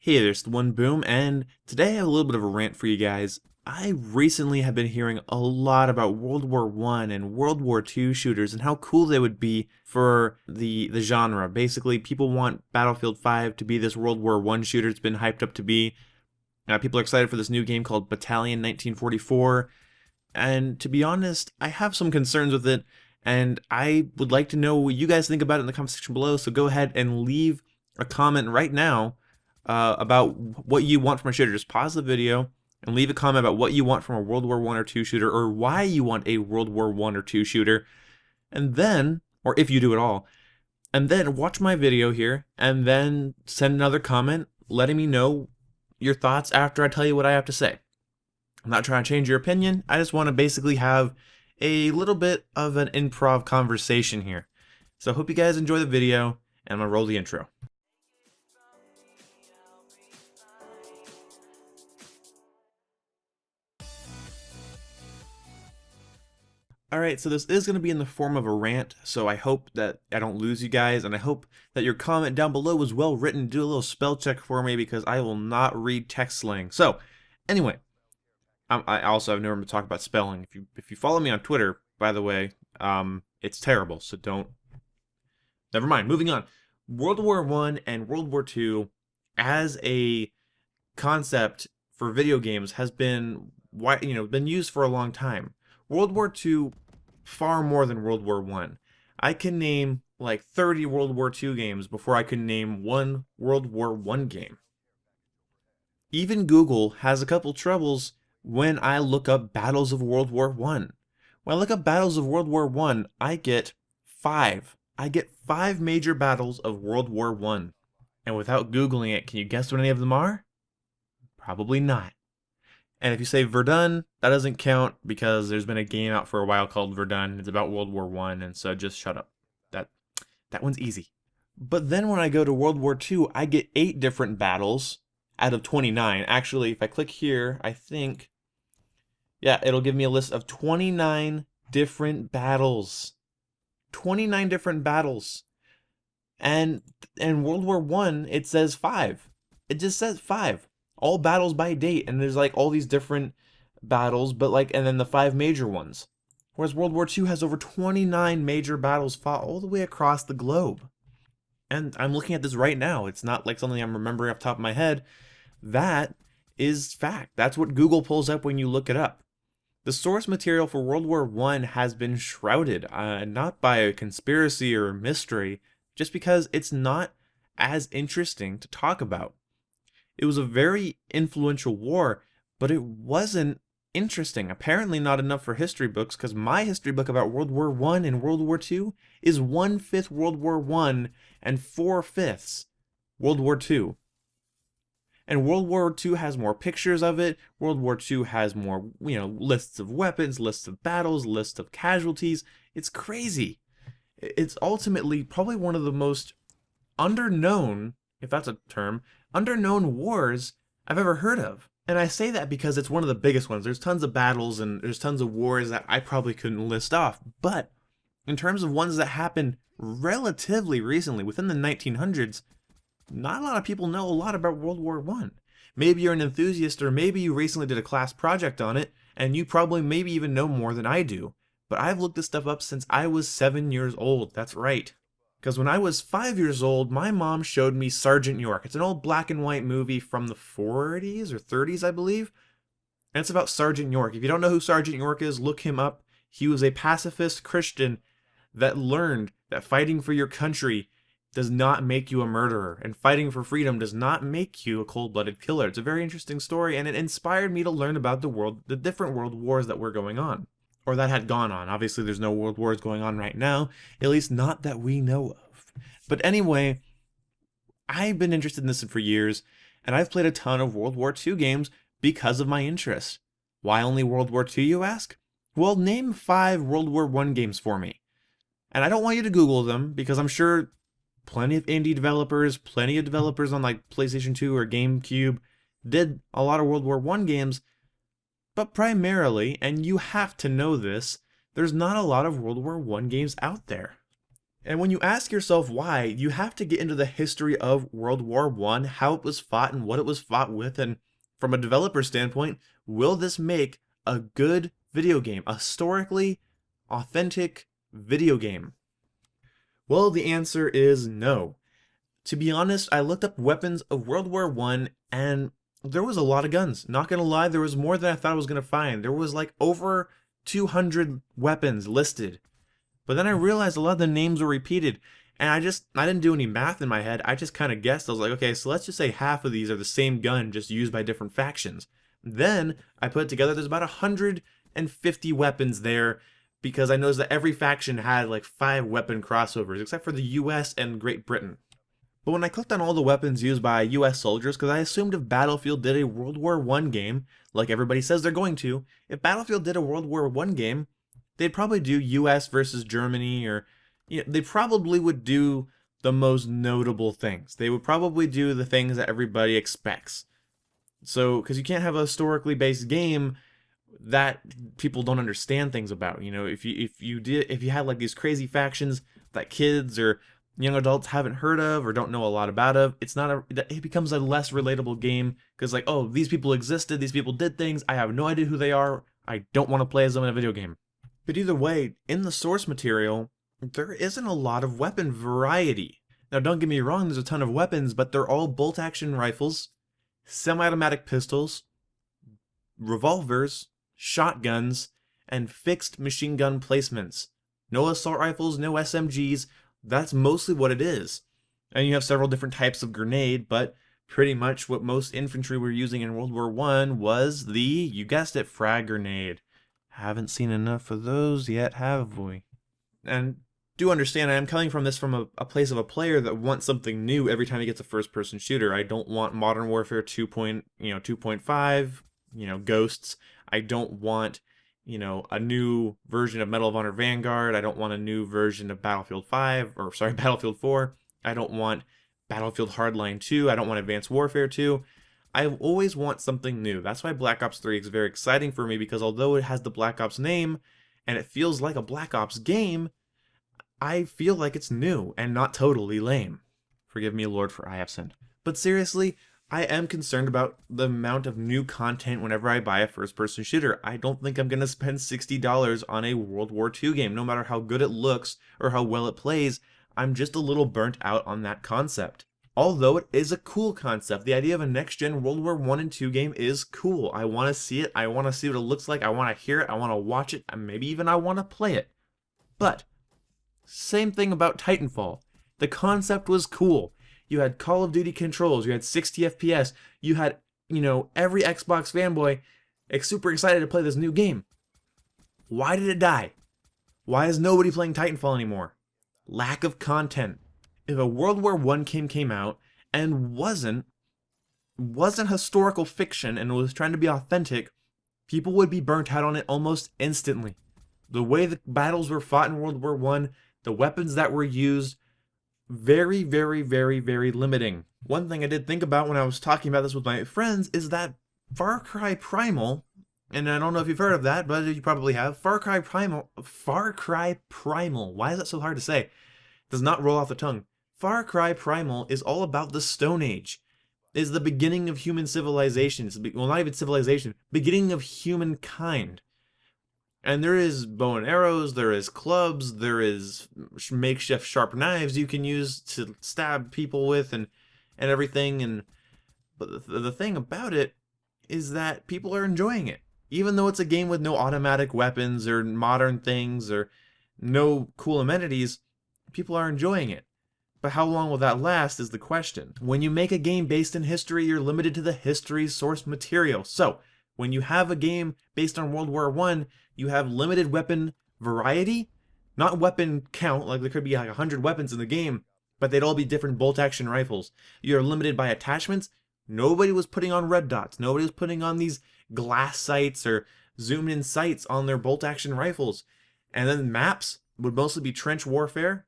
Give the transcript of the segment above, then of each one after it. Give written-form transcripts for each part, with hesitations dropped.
Hey, there's the one boom, and today I have a little bit of a rant for you guys. I recently have been hearing a lot about World War One and World War Two shooters and how cool they would be for the genre. Basically, people want Battlefield 5 to be this World War One shooter it's been hyped up to be. People are excited for this new game called Battalion 1944, and to be honest, I have some concerns with it, and I would like to know what you guys think about it in the comment section below, so go ahead and leave a comment right now about what you want from a shooter. Just pause the video and leave a comment about what you want from a World War One or Two shooter, or why you want a World War One or Two shooter, and then, or if you do at all, and then watch my video here, and then send another comment letting me know your thoughts after I tell you what I have to say. I'm not trying to change your opinion. I just want to basically have a little bit of an improv conversation here. So I hope you guys enjoy the video, and I'm gonna roll the intro. Alright, so this is going to be in the form of a rant, so I hope that I don't lose you guys, and I hope that your comment down below was well written. Do a little spell check for me, because I will not read text slang. So, anyway, I also have no room to talk about spelling. If you follow me on Twitter, by the way, it's terrible, so don't... Never mind, moving on. World War One and World War Two, as a concept for video games, has been used for a long time. World War II, far more than World War One. I can name like 30 World War II games before I can name one World War One game. Even Google has a couple troubles when I look up battles of World War One. When I look up battles of World War One, I get 5. I get 5 major battles of World War One. And without Googling it, can you guess what any of them are? Probably not. And if you say Verdun, that doesn't count because there's been a game out for a while called Verdun. It's about World War One, and so just shut up. That one's easy. But then when I go to World War Two, I get 8 different battles out of 29. Actually, if I click here, I think, yeah, it'll give me a list of 29 different battles. 29 different battles. And in World War One, it says 5. It just says 5. All battles by date, and there's like all these different battles, but like, and then the 5 major ones. Whereas World War II has over 29 major battles fought all the way across the globe. And I'm looking at this right now. It's not like something I'm remembering off the top of my head. That is fact. That's what Google pulls up when you look it up. The source material for World War I has been shrouded, not by a conspiracy or a mystery, just because it's not as interesting to talk about. It was a very influential war, but it wasn't interesting. Apparently not enough for history books, because my history book about World War One and World War Two is 1/5 World War One and 4/5 World War Two. And World War Two has more pictures of it. World War Two has more, lists of weapons, lists of battles, lists of casualties. It's crazy. It's ultimately probably one of the most underknown, if that's a term, underknown wars I've ever heard of. And I say that because it's one of the biggest ones. There's tons of battles and there's tons of wars that I probably couldn't list off. But in terms of ones that happened relatively recently, within the 1900s, not a lot of people know a lot about World War One. Maybe you're an enthusiast, or maybe you recently did a class project on it, and you probably maybe even know more than I do. But I've looked this stuff up since I was 7 years old. That's right. Because when I was 5 years old, my mom showed me Sergeant York. It's an old black and white movie from the 40s or 30s, I believe. And it's about Sergeant York. If you don't know who Sergeant York is, look him up. He was a pacifist Christian that learned that fighting for your country does not make you a murderer. And fighting for freedom does not make you a cold-blooded killer. It's a very interesting story, and it inspired me to learn about the different world wars that were going on. Or that had gone on. Obviously, there's no world wars going on right now, at least not that we know of. But anyway, I've been interested in this for years, and I've played a ton of World War II games because of my interest. Why only World War II, you ask? Well, name 5 World War I games for me. And I don't want you to Google them, because I'm sure plenty of indie developers, plenty of developers on like PlayStation 2 or GameCube did a lot of World War I games. But primarily, and you have to know this, there's not a lot of World War I games out there. And when you ask yourself why, you have to get into the history of World War I, how it was fought and what it was fought with, and from a developer standpoint, will this make a good video game, a historically authentic video game? Well, the answer is no. To be honest, I looked up weapons of World War I and there was a lot of guns. Not gonna lie, there was more than I thought I was gonna find. There was like over 200 weapons listed. But then I realized a lot of the names were repeated, and I didn't do any math in my head. I just kind of guessed. I was like, okay, so let's just say half of these are the same gun, just used by different factions. Then I put it together. There's about 150 weapons there, because I noticed that every faction had like 5 weapon crossovers, except for the US and Great Britain. But when I clicked on all the weapons used by US soldiers, because I assumed if Battlefield did a World War I game, like everybody says they're going to, if Battlefield did a World War I game, they'd probably do US versus Germany, or they probably would do the most notable things. They would probably do the things that everybody expects. So, because you can't have a historically based game that people don't understand things about. If you had like these crazy factions that kids or young adults haven't heard of or don't know a lot about it becomes a less relatable game, because like, oh, these people existed, these people did things, I have no idea who they are, I don't want to play as them in a video game. But either way, in the source material, there isn't a lot of weapon variety. Now, don't get me wrong, there's a ton of weapons, but they're all bolt-action rifles, semi-automatic pistols, revolvers, shotguns, and fixed machine gun placements. No assault rifles, no SMGs, that's mostly what it is. And you have several different types of grenade, but pretty much what most infantry were using in World War I was the, you guessed it, frag grenade. Haven't seen enough of those yet, have we? And do understand, I am coming from this from a place of a player that wants something new every time he gets a first-person shooter. I don't want Modern Warfare 2.5, Ghosts. I don't want, a new version of Medal of Honor Vanguard. I don't want a new version of Battlefield 4. I don't want Battlefield Hardline 2. I don't want Advanced Warfare 2. I always want something new. That's why Black Ops 3 is very exciting for me, because although it has the Black Ops name and it feels like a Black Ops game, I feel like it's new and not totally lame. Forgive me, Lord, for I have sinned. But seriously, I am concerned about the amount of new content whenever I buy a first-person shooter. I don't think I'm going to spend $60 on a World War II game, no matter how good it looks or how well it plays. I'm just a little burnt out on that concept. Although it is a cool concept, the idea of a next-gen World War I and II game is cool. I want to see it, I want to see what it looks like, I want to hear it, I want to watch it, and maybe even I want to play it. But, same thing about Titanfall. The concept was cool. You had Call of Duty controls, you had 60 FPS, you had, every Xbox fanboy super excited to play this new game. Why did it die? Why is nobody playing Titanfall anymore? Lack of content. If a World War I game came out and wasn't historical fiction and was trying to be authentic, people would be burnt out on it almost instantly. The way the battles were fought in World War I, the weapons that were used, very, very, very, very limiting. One thing I did think about when I was talking about this with my friends is that Far Cry Primal, and I don't know if you've heard of that, but you probably have, Far Cry Primal, why is that so hard to say? It does not roll off the tongue. Far Cry Primal is all about the Stone Age. It is the beginning of human civilization. Well, not even civilization, beginning of humankind. And there is bow and arrows, there is clubs, there is makeshift sharp knives you can use to stab people with and everything. But the thing about it is that people are enjoying it. Even though it's a game with no automatic weapons or modern things or no cool amenities, people are enjoying it. But how long will that last is the question. When you make a game based in history, you're limited to the history source material. So, when you have a game based on World War I, you have limited weapon variety, not weapon count, like there could be like 100 weapons in the game, but they'd all be different bolt-action rifles. You're limited by attachments. Nobody was putting on red dots. Nobody was putting on these glass sights or zoomed-in sights on their bolt-action rifles. And then maps would mostly be trench warfare.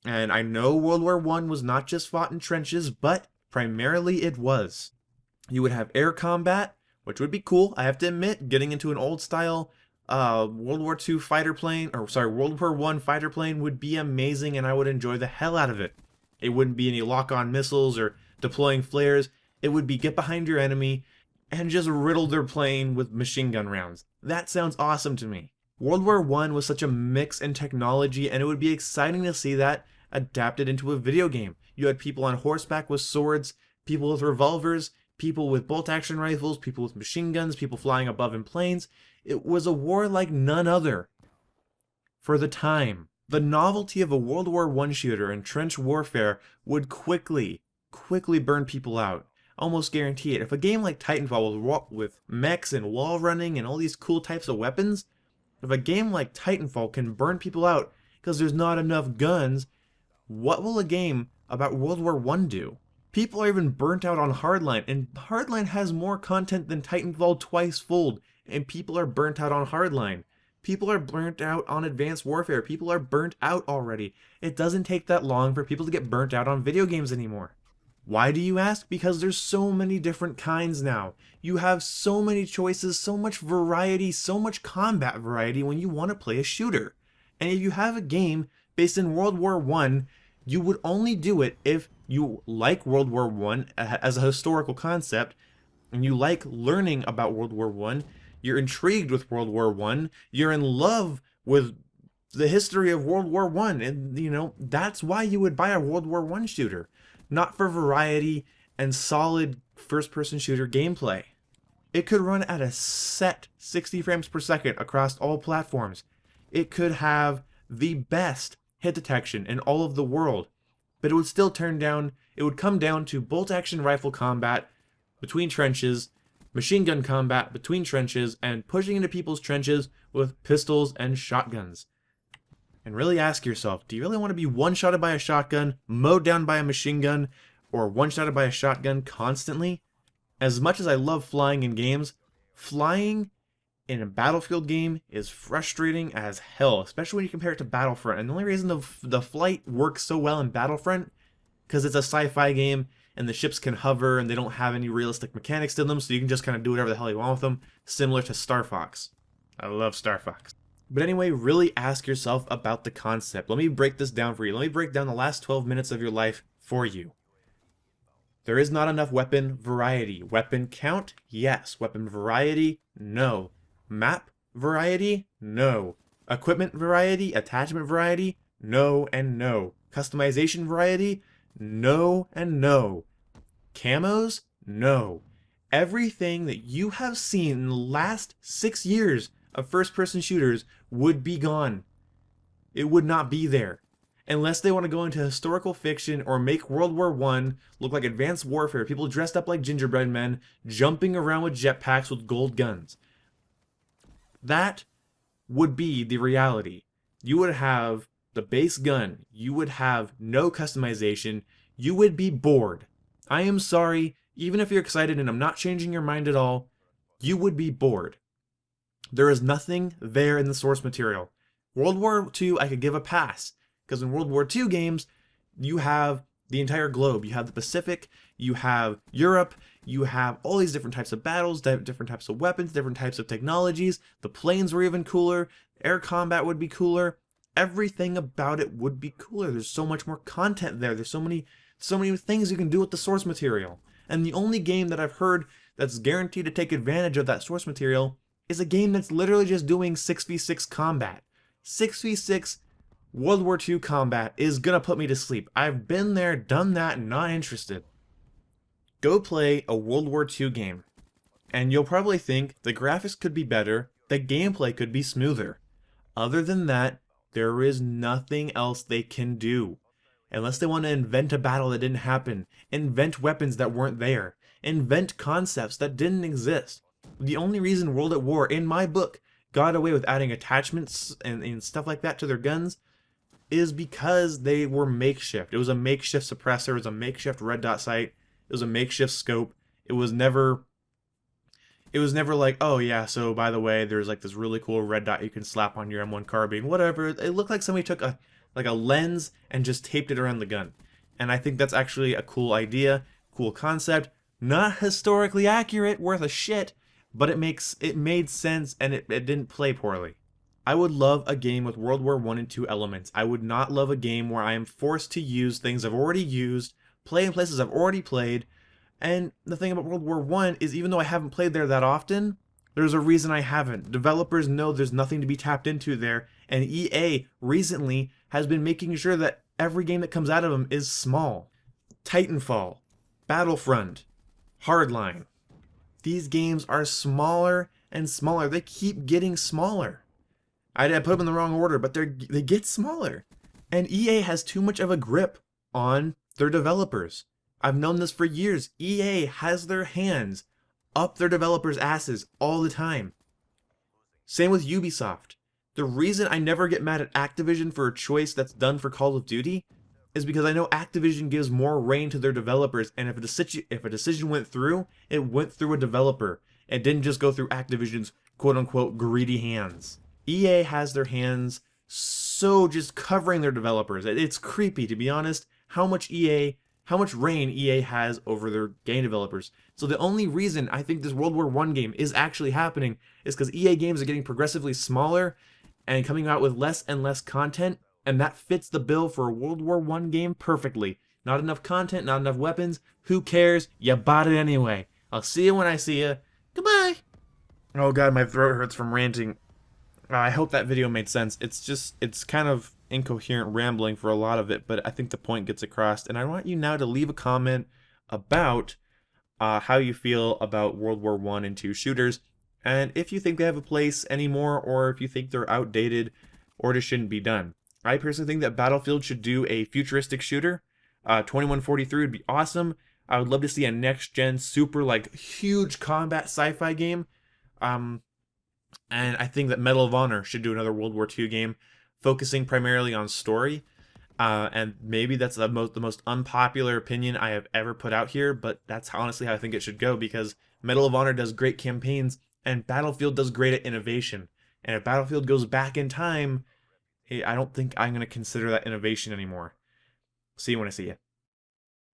And I know World War I was not just fought in trenches, but primarily it was. You would have air combat, which would be cool. I have to admit, getting into an old style World War II fighter plane, or sorry, World War I fighter plane would be amazing and I would enjoy the hell out of it. It wouldn't be any lock-on missiles or deploying flares. It would be get behind your enemy and just riddle their plane with machine gun rounds. That sounds awesome to me. World War I was such a mix in technology, and it would be exciting to see that adapted into a video game. You had people on horseback with swords, people with revolvers, people with bolt-action rifles, people with machine guns, people flying above in planes. It was a war like none other. For the time, the novelty of a World War I shooter and trench warfare would quickly burn people out. Almost guarantee it. If a game like Titanfall with mechs and wall running and all these cool types of weapons, if a game like Titanfall can burn people out because there's not enough guns, what will a game about World War I do? People are even burnt out on Hardline, and Hardline has more content than Titanfall twice fold, and people are burnt out on Hardline. People are burnt out on Advanced Warfare. People are burnt out already. It doesn't take that long for people to get burnt out on video games anymore. Why do you ask? Because there's so many different kinds now. You have so many choices, so much variety, so much combat variety when you want to play a shooter. And if you have a game based in World War I, you would only do it if you like World War I as a historical concept, and you like learning about World War I, you're intrigued with World War I, you're in love with the history of World War I, and that's why you would buy a World War I shooter. Not for variety and solid first-person shooter gameplay. It could run at a set 60 frames per second across all platforms. It could have the best hit detection in all of the world, but it would come down to bolt-action rifle combat between trenches, machine gun combat between trenches, and pushing into people's trenches with pistols and shotguns. And really ask yourself, do you really want to be one-shotted by a shotgun, mowed down by a machine gun, or one-shotted by a shotgun constantly? As much as I love flying in games, flying in a Battlefield game is frustrating as hell, especially when you compare it to Battlefront. And the only reason the flight works so well in Battlefront, because it's a sci-fi game, and the ships can hover, and they don't have any realistic mechanics to them, so you can just kind of do whatever the hell you want with them, similar to Star Fox. I love Star Fox. But anyway, really ask yourself about the concept. Let me break this down for you. Let me break down the last 12 minutes of your life for you. There is not enough weapon variety. Weapon count? Yes. Weapon variety? No. Map variety? No. Equipment variety? Attachment variety? No and no. Customization variety? No and no. Camos? No. Everything that you have seen in the last 6 years of first-person shooters would be gone. It would not be there. Unless they want to go into historical fiction or make World War I look like Advanced Warfare, people dressed up like gingerbread men, jumping around with jetpacks with gold guns. That would be the reality. You would have the base gun. You would have no customization. You would be bored. I am sorry, even if you're excited and I'm not changing your mind at all, you would be bored. There is nothing there in the source material. World War II, I could give a pass, because in World War II games, you have the entire globe. You have the Pacific, you have Europe, you have all these different types of battles, different types of weapons, different types of technologies. The planes were even cooler, air combat would be cooler, everything about it would be cooler. There's so much more content there. There's so many things you can do with the source material. And the only game that I've heard that's guaranteed to take advantage of that source material is a game that's literally just doing 6v6 combat. 6v6 World War II combat is gonna put me to sleep. I've been there, done that, and not interested. Go play a World War II game, and you'll probably think the graphics could be better, the gameplay could be smoother. Other than that, there is nothing else they can do. Unless they want to invent a battle that didn't happen, invent weapons that weren't there, invent concepts that didn't exist. The only reason World at War, in my book, got away with adding attachments and stuff like that to their guns is because they were makeshift. It was a makeshift suppressor, it was a makeshift red dot sight, it was a makeshift scope. It was never like, oh yeah, so by the way, there's like this really cool red dot you can slap on your M1 carbine, whatever. It looked like somebody took a lens and just taped it around the gun. And I think that's actually a cool idea, cool concept, not historically accurate, worth a shit, but it made sense and it didn't play poorly. I would love a game with World War One and 2 elements. I would not love a game where I am forced to use things I've already used, play in places I've already played. And the thing about World War One is even though I haven't played there that often, there's a reason I haven't. Developers know there's nothing to be tapped into there, and EA recently has been making sure that every game that comes out of them is small. Titanfall, Battlefront, Hardline. These games are smaller and smaller. They keep getting smaller. I put them in the wrong order, but they get smaller. And EA has too much of a grip on their developers. I've known this for years. EA has their hands up their developers' asses all the time. Same with Ubisoft. The reason I never get mad at Activision for a choice that's done for Call of Duty is because I know Activision gives more reign to their developers, and if a decision went through, it went through a developer. It didn't just go through Activision's quote-unquote greedy hands. EA has their hands so just covering their developers. It's creepy, to be honest, how much reign EA has over their game developers. So the only reason I think this World War One game is actually happening is because EA games are getting progressively smaller and coming out with less and less content, and that fits the bill for a World War One game perfectly. Not enough content, not enough weapons. Who cares? You bought it anyway. I'll see you when I see you. Goodbye. Oh god, my throat hurts from ranting. I hope that video made sense. It's kind of incoherent rambling for a lot of it, but I think the point gets across. And I want you now to leave a comment about how you feel about World War One and 2 shooters, and if you think they have a place anymore, or if you think they're outdated, or just shouldn't be done. I personally think that Battlefield should do a futuristic shooter. 2143 would be awesome. I would love to see a next-gen, super, huge combat sci-fi game. And I think that Medal of Honor should do another World War II game, focusing primarily on story. And maybe that's the most unpopular opinion I have ever put out here, but that's honestly how I think it should go, because Medal of Honor does great campaigns, and Battlefield does great at innovation. And if Battlefield goes back in time, I don't think I'm going to consider that innovation anymore. See you when I see you.